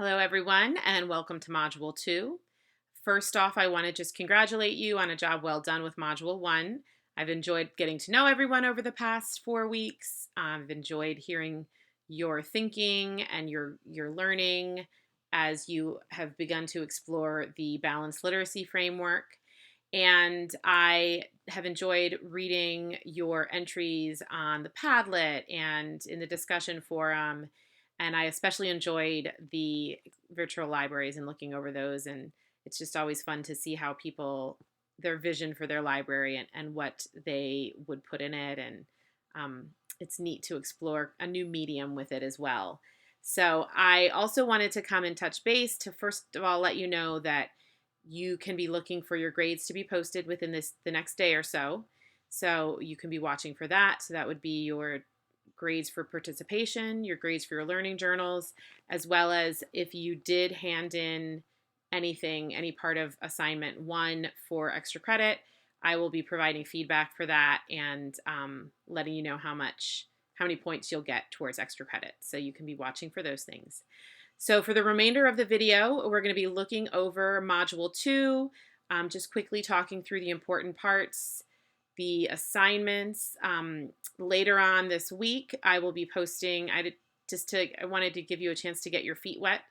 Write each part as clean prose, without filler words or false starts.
Hello, everyone, and welcome to Module 2. First off, I want to just congratulate you on a job well done with Module 1. I've enjoyed getting to know everyone over the past 4 weeks. I've enjoyed hearing your thinking and your learning as you have begun to explore the balanced literacy framework. And I have enjoyed reading your entries on the Padlet and in the discussion forum. And I especially enjoyed the virtual libraries and looking over those. And it's just always fun to see how people, their vision for their library and what they would put in it. And it's neat to explore a new medium with it as well. So I also wanted to come and touch base to first of all let you know that you can be looking for your grades to be posted within the next day or so. So you can be watching for that. So that would be your grades for participation, your grades for your learning journals, as well as if you did hand in anything, any part of assignment 1 for extra credit, I will be providing feedback for that and letting you know how many points you'll get towards extra credit. So you can be watching for those things. So for the remainder of the video, we're going to be looking over Module 2, just quickly talking through the important parts, the assignments. Later on this week, I will be posting, I wanted to give you a chance to get your feet wet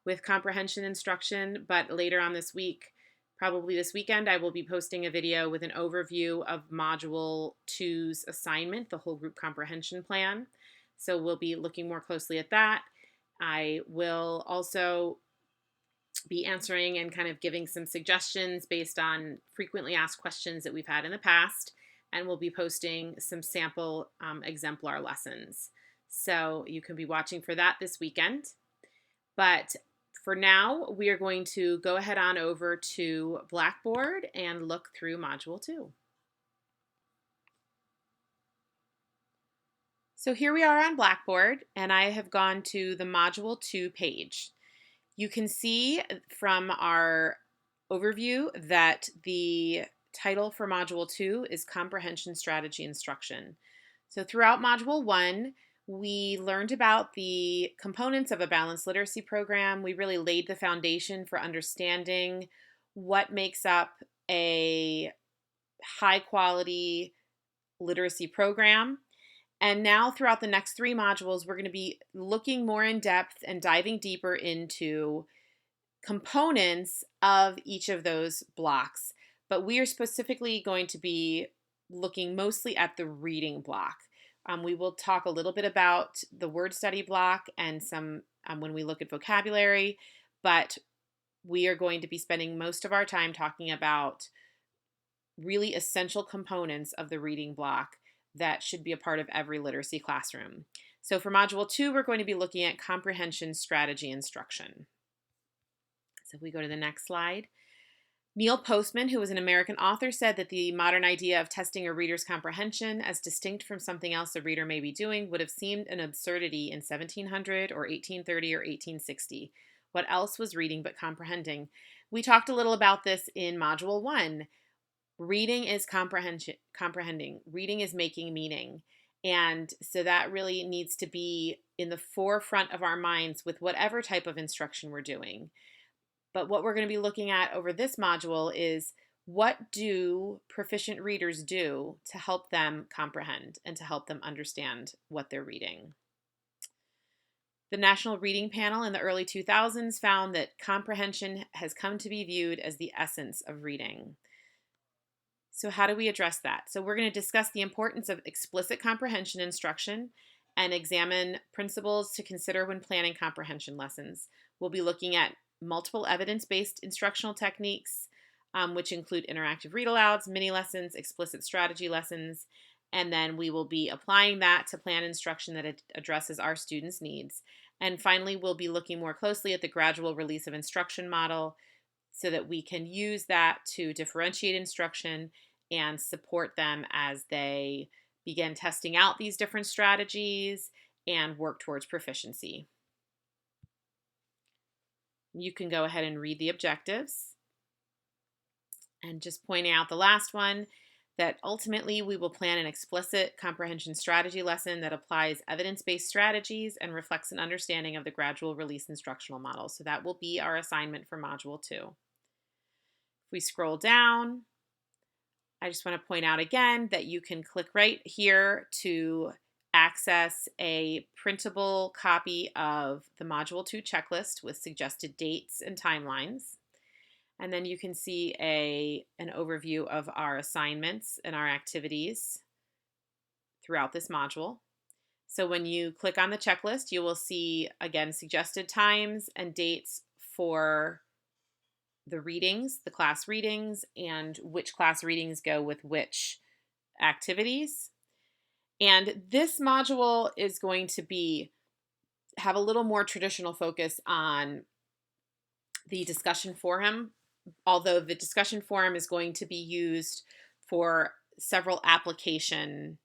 with comprehension instruction, but later on this week, probably this weekend, I will be posting a video with an overview of Module 2's assignment, the whole group comprehension plan. So we'll be looking more closely at that. I will also be answering and kind of giving some suggestions based on frequently asked questions that we've had in the past, and we'll be posting some sample exemplar lessons. So you can be watching for that this weekend. But for now, we are going to go ahead on over to Blackboard and look through Module 2. So here we are on Blackboard, and I have gone to the Module 2 page. You can see from our overview that the title for Module 2 is Comprehension Strategy Instruction. So throughout Module 1, we learned about the components of a balanced literacy program. We really laid the foundation for understanding what makes up a high quality literacy program. And now throughout the next 3 modules, we're going to be looking more in depth and diving deeper into components of each of those blocks. But we are specifically going to be looking mostly at the reading block. We will talk a little bit about the word study block and some when we look at vocabulary, but we are going to be spending most of our time talking about really essential components of the reading block that should be a part of every literacy classroom. So for Module 2, we're going to be looking at comprehension strategy instruction. So if we go to the next slide. Neil Postman, who was an American author, said that the modern idea of testing a reader's comprehension as distinct from something else a reader may be doing would have seemed an absurdity in 1700 or 1830 or 1860. What else was reading but comprehending? We talked a little about this in Module 1. Reading is comprehending. Reading is making meaning. And so that really needs to be in the forefront of our minds with whatever type of instruction we're doing. But what we're going to be looking at over this module is what do proficient readers do to help them comprehend and to help them understand what they're reading. The National Reading Panel in the early 2000s found that comprehension has come to be viewed as the essence of reading. So how do we address that? So we're going to discuss the importance of explicit comprehension instruction and examine principles to consider when planning comprehension lessons. We'll be looking at multiple evidence-based instructional techniques, which include interactive read-alouds, mini lessons, explicit strategy lessons, and then we will be applying that to plan instruction that addresses our students' needs. And finally, we'll be looking more closely at the gradual release of instruction model so that we can use that to differentiate instruction and support them as they begin testing out these different strategies and work towards proficiency. You can go ahead and read the objectives. And just pointing out the last one, that ultimately we will plan an explicit comprehension strategy lesson that applies evidence-based strategies and reflects an understanding of the gradual release instructional model. So that will be our assignment for Module 2. If we scroll down, I just want to point out again that you can click right here to access a printable copy of the Module 2 checklist with suggested dates and timelines. And then you can see an overview of our assignments and our activities throughout this module. So when you click on the checklist, you will see, again, suggested times and dates for the readings, the class readings, and which class readings go with which activities. And this module is going to have a little more traditional focus on the discussion forum, although the discussion forum is going to be used for several application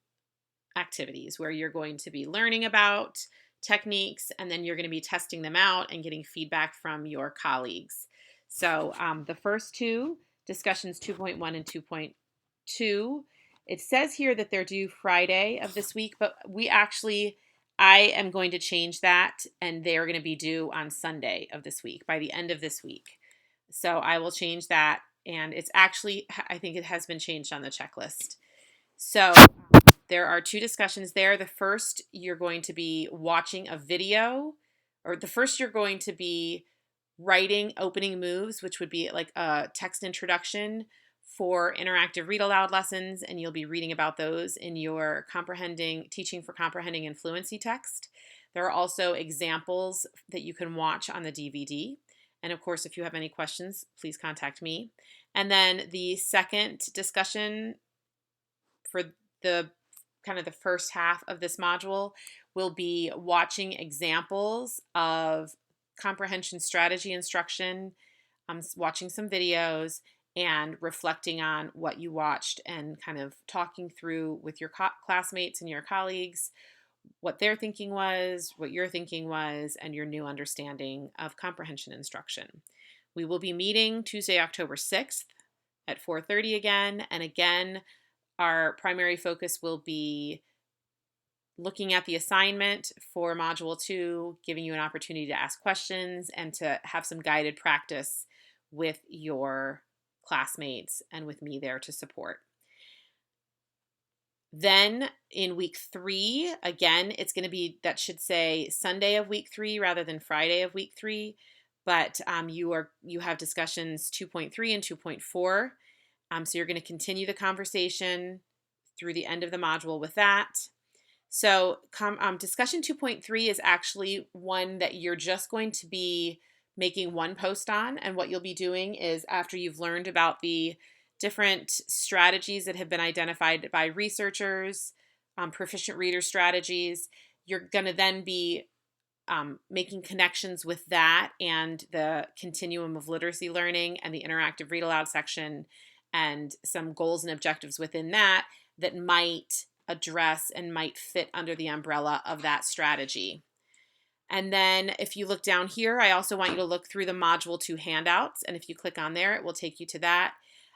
activities where you're going to be learning about techniques and then you're going to be testing them out and getting feedback from your colleagues. So the first two, discussions 2.1 and 2.2, it says here that they're due Friday of this week, but I am going to change that and they're going to be due on Sunday of this week, by the end of this week. So I will change that, and it's actually, I think it has been changed on the checklist. So there are two discussions there. The first, you're going to be watching a video, or the first you're going to be writing opening moves, which would be like a text introduction for interactive read aloud lessons, and you'll be reading about those in your Teaching for Comprehending and Fluency text. There are also examples that you can watch on the DVD. And of course, if you have any questions, please contact me. And then the second discussion for the kind of the first half of this module will be watching examples of comprehension strategy instruction, watching some videos, and reflecting on what you watched and kind of talking through with your classmates and your colleagues what their thinking was, what your thinking was, and your new understanding of comprehension instruction. We will be meeting Tuesday, October 6th at 4:30 again. And again, our primary focus will be looking at the assignment for Module 2, giving you an opportunity to ask questions and to have some guided practice with your classmates and with me there to support. Then in week 3, again, it's going to be, that should say Sunday of week 3 rather than Friday of week 3. But you have discussions 2.3 and 2.4. So you're going to continue the conversation through the end of the module with that. So discussion 2.3 is actually one that you're just going to be making one post on. And what you'll be doing is, after you've learned about the different strategies that have been identified by researchers, proficient reader strategies, you're going to then be making connections with that and the continuum of literacy learning and the interactive read aloud section and some goals and objectives within that might address and might fit under the umbrella of that strategy. And then if you look down here, I also want you to look through the Module 2 handouts. And if you click on there, it will take you to that.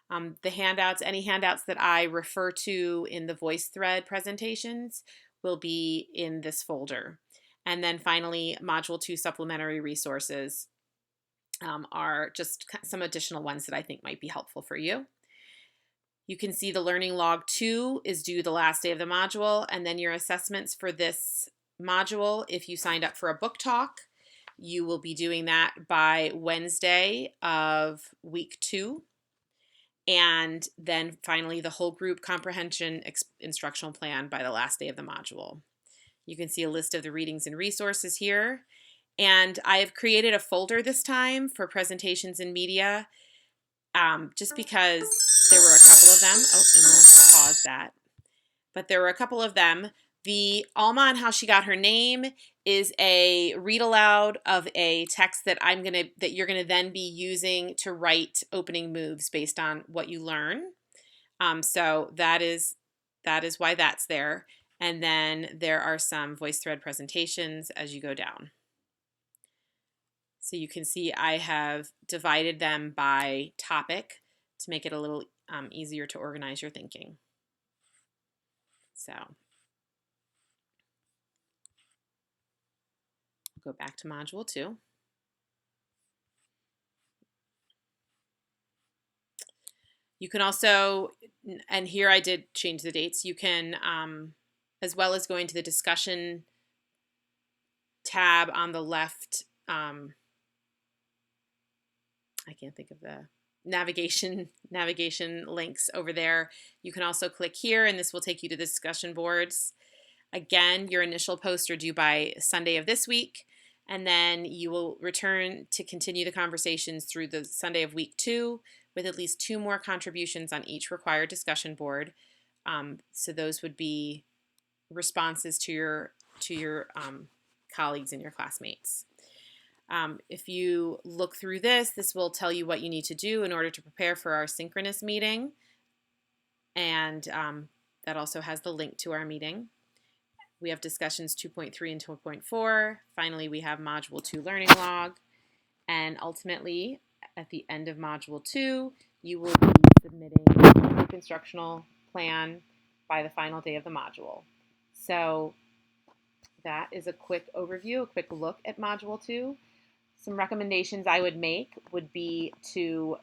The handouts, any handouts that I refer to in the VoiceThread presentations will be in this folder. And then finally, Module 2 supplementary resources are just some additional ones that I think might be helpful for you. You can see the Learning Log 2 is due the last day of the module, and then your assessments for this module, if you signed up for a book talk, you will be doing that by Wednesday of week 2. And then finally, the whole group comprehension instructional plan by the last day of the module. You can see a list of the readings and resources here. And I have created a folder this time for presentations and media, just because there were a couple of them. Oh, and we'll pause that. But there were a couple of them. The Alma and How She Got Her Name is a read aloud of a text that you're gonna then be using to write opening moves based on what you learn. So that is why that's there. And then there are some VoiceThread presentations as you go down. So you can see I have divided them by topic to make it a little easier to organize your thinking. So go back to Module 2. You can also, and here I did change the dates, you can, as well as going to the discussion tab on the left, I can't think of the navigation links over there. You can also click here and this will take you to the discussion boards. Again, your initial posts are due by Sunday of this week, and then you will return to continue the conversations through the Sunday of week 2 with at least 2 more contributions on each required discussion board. So those would be responses to your colleagues and your classmates. If you look through this will tell you what you need to do in order to prepare for our synchronous meeting, and that also has the link to our meeting. We have discussions 2.3 and 2.4. Finally, we have Module 2 learning log, and ultimately, at the end of Module 2, you will be submitting a group instructional plan by the final day of the module. So that is a quick overview, a quick look at Module 2. Some recommendations I would make would be to,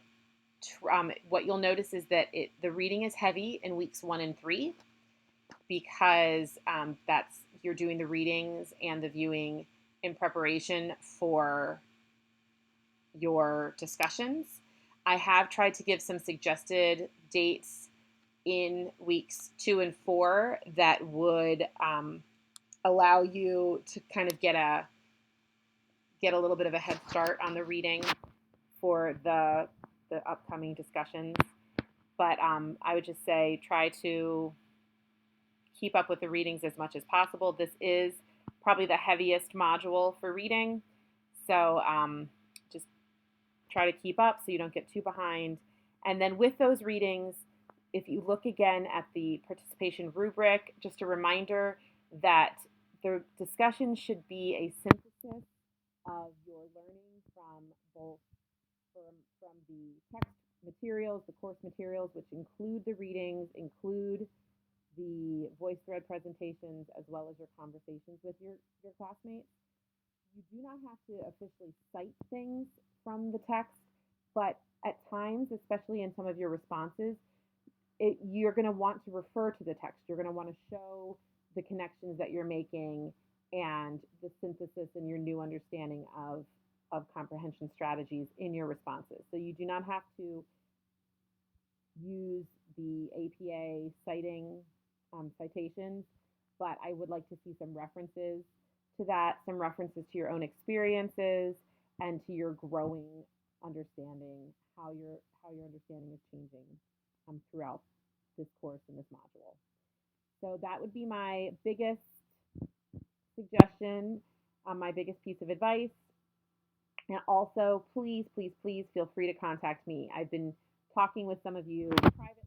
what you'll notice is that the reading is heavy in weeks 1 and 3 because you're doing the readings and the viewing in preparation for your discussions. I have tried to give some suggested dates in weeks 2 and 4 that would allow you to kind of get a little bit of a head start on the reading for the upcoming discussions. But I would just say try to keep up with the readings as much as possible. This is probably the heaviest module for reading, so just try to keep up so you don't get too behind. And then with those readings, if you look again at the participation rubric, just a reminder that the discussion should be a synthesis of your learning from both from the text materials, the course materials, which include the readings, include the VoiceThread presentations, as well as your conversations with your classmates. You do not have to officially cite things from the text, but at times, especially in some of your responses, you're going to want to refer to the text. You're going to want to show the connections that you're making and the synthesis and your new understanding of comprehension strategies in your responses. So you do not have to use the APA citations, but I would like to see some references to that, some references to your own experiences and to your growing understanding, how your understanding is changing throughout this course and this module. So that would be my biggest suggestion, my biggest piece of advice. And also, please, please, please feel free to contact me. I've been talking with some of you privately